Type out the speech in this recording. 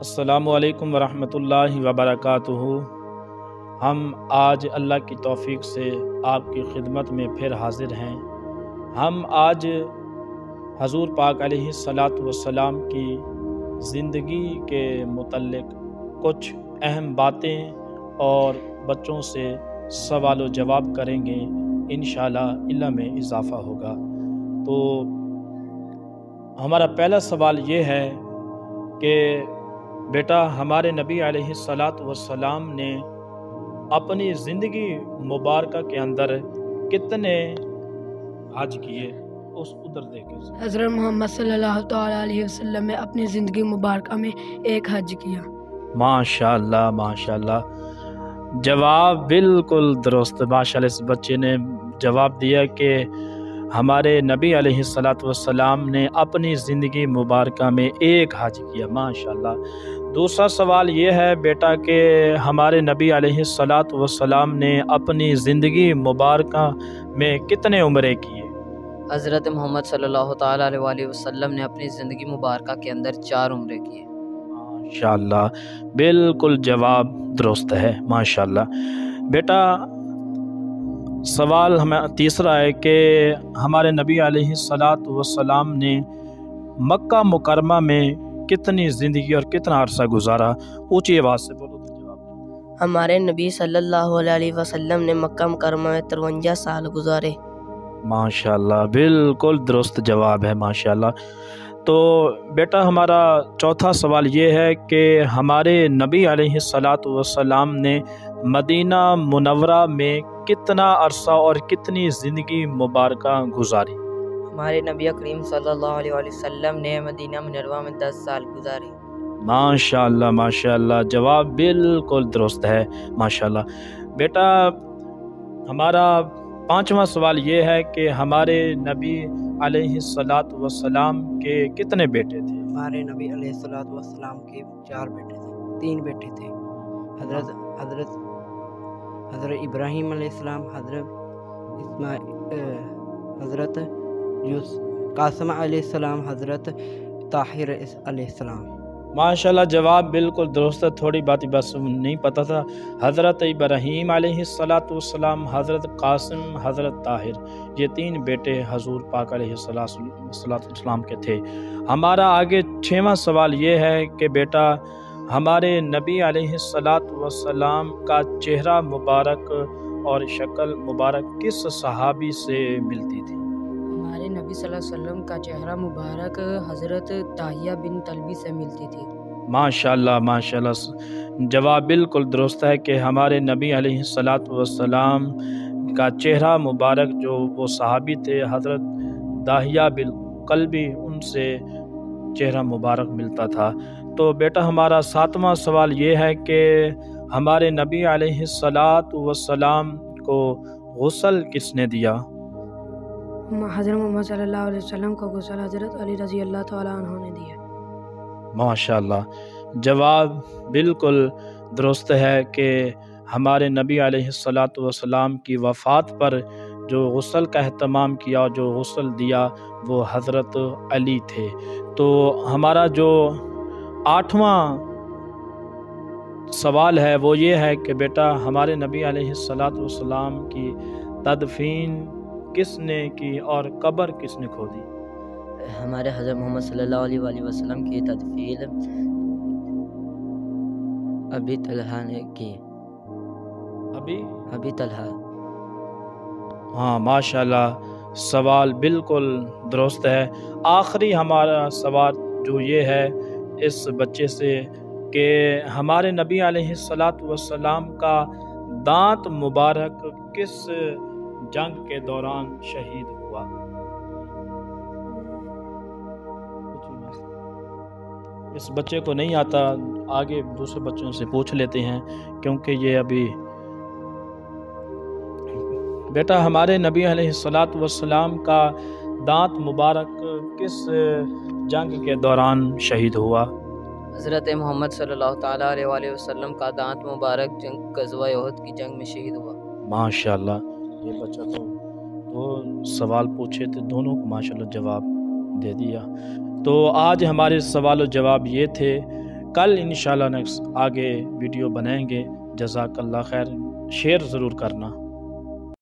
السلام علیکم ورحمۃ اللہ وبرکاتہ۔ ہم آج اللہ کی توفیق سے آپ کی خدمت میں پھر حاضر ہیں۔ ہم آج حضور پاک علیہ الصلاۃ والسلام کی زندگی کے متعلق کچھ اہم باتیں اور بچوں سے سوال و جواب کریں گے، انشاءاللہ علم میں اضافہ ہوگا۔ تو ہمارا پہلا سوال یہ ہے کہ بیٹا، ہمارے نبی علیہ الصلاۃ والسلام نے اپنی زندگی مبارکہ کے اندر کتنے حج کیے؟ اس ادھر دیکھیں۔ حضرت محمد صلی اللہ تعالیٰ علیہ وسلم نے اپنی زندگی مبارکہ میں ایک حج کیا۔ ماشاءاللہ ماشاءاللہ، جواب بالکل درست۔ ماشاءاللہ، اس بچے نے جواب دیا کہ ہمارے نبی علیہ الصلاۃ والسلام نے اپنی زندگی مبارکہ میں ایک حج کیا، ماشاءاللہ۔ دوسرا سوال یہ ہے بیٹا کہ ہمارے نبی علیہ الصلاۃ والسلام نے اپنی زندگی مبارکہ میں کتنے عمرے کیے؟ حضرت محمد صلی اللہ تعالیٰ علیہ وسلم نے اپنی زندگی مبارکہ کے اندر 4 عمرے کیے۔ ماشاءاللہ، بالکل جواب درست ہے، ماشاءاللہ۔ بیٹا، سوال ہمیں تیسرا ہے کہ ہمارے نبی علیہ الصلاۃ والسلام نے مکہ مکرمہ میں کتنی زندگی اور کتنا عرصہ گزارا؟ اونچی آواز سے بولو تو جواب۔ ہمارے نبی صلی اللہ علیہ وسلم نے مکہ مکرمہ میں 53 سال گزارے۔ ماشاءاللہ، بالکل درست جواب ہے، ماشاءاللہ۔ تو بیٹا، ہمارا چوتھا سوال یہ ہے کہ ہمارے نبی علیہ الصلاۃ والسلام نے مدینہ منورہ میں کتنا عرصہ اور کتنی زندگی مبارکہ گزاری؟ ہمارے نبی کریم صلی اللہ علیہ وسلم نے مدینہ منورہ میں 10 سال گزارے۔ ماشاءاللہ ماشاءاللہ، جواب بالکل درست ہے، ماشاءاللہ۔ بیٹا، ہمارا پانچواں سوال یہ ہے کہ ہمارے نبی علیہ الصلاۃ والسلام کے کتنے بیٹے تھے؟ ہمارے نبی علیہ الصلاۃ والسلام کے 4 بیٹے تھے، 3 بیٹے تھے۔ حضرت ابراہیم علیہ السلام، حضرت قاسم علیہ السلام، حضرت طاہر علیہ السلام۔ ماشاءاللہ، جواب بالکل درست ہے۔ تھوڑی بات بس نہیں پتہ تھا۔ حضرت ابراہیم علیہ الصلاۃ والسلام، حضرت قاسم، حضرت طاہر، یہ 3 بیٹے حضور پاک علیہ الصلاۃ والسلام کے تھے۔ ہمارا آگے 6واں سوال یہ ہے کہ بیٹا، ہمارے نبی علیہ الصلاۃ والسلام کا چہرہ مبارک اور شکل مبارک کس صحابی سے ملتی تھی؟ ہمارے نبی صلی اللہ علیہ وسلم کا چہرہ مبارک حضرت طاہیہ بن طلبی سے ملتی تھی۔ ماشاءاللہ ماشاءاللہ، جواب بالکل درست ہے کہ ہمارے نبی علیہ الصلاۃ والسلام کا چہرہ مبارک جو وہ صحابی تھے حضرت طاہیہ بن طلبی، ان سے چہرہ مبارک ملتا تھا۔ تو بیٹا، ہمارا 7واں سوال یہ ہے کہ ہمارے نبی علیہ الصلاۃ والسلام کو غسل کس نے دیا؟ حضرت محمد صلی اللہ علیہ وسلم کو غسل حضرت علی رضی اللہ تعالیٰ عنہ نے دیا۔ ماشاءاللہ، جواب بالکل درست ہے کہ ہمارے نبی علیہ الصلاۃ والسلام کی وفات پر جو غسل کا اہتمام کیا اور جو غسل دیا وہ حضرت علی تھے۔ تو ہمارا جو 8واں سوال ہے وہ یہ ہے کہ بیٹا، ہمارے نبی علیہ الصلاۃ والسلام کی تدفین کس نے کی اور قبر کس نے کھودی؟ ہمارے حضرت محمد صلی اللہ علیہ وسلم کی تدفین ابی طلحہ نے کی۔ ابی طلحہ۔ ہاں، ماشاءاللہ، سوال بالکل درست ہے۔ آخری ہمارا سوال جو یہ ہے اس بچے سے کہ ہمارے نبی علیہ الصلاۃ والسلام کا دانت مبارک کس جنگ کے دوران شہید ہوا؟ اس بچے کو نہیں آتا، آگے دوسرے بچوں سے پوچھ لیتے ہیں کیونکہ یہ ابھی۔ بیٹا، ہمارے نبی علیہ الصلاۃ والسلام کا دانت مبارک کس جنگ کے دوران شہید ہوا؟ حضرت محمد صلی اللہ تعالیٰ علیہ وسلم کا دانت مبارک غزوہ احد کی جنگ میں شہید ہوا۔ ماشاءاللہ، یہ بچہ تو 2 سوال پوچھے تھے، دونوں کو ماشاءاللہ جواب دے دیا۔ تو آج ہمارے سوال و جواب یہ تھے کل انشاءاللہ نیکسٹ آگے ویڈیو بنائیں گے۔ جزاک اللہ خیر، شیئر ضرور کرنا۔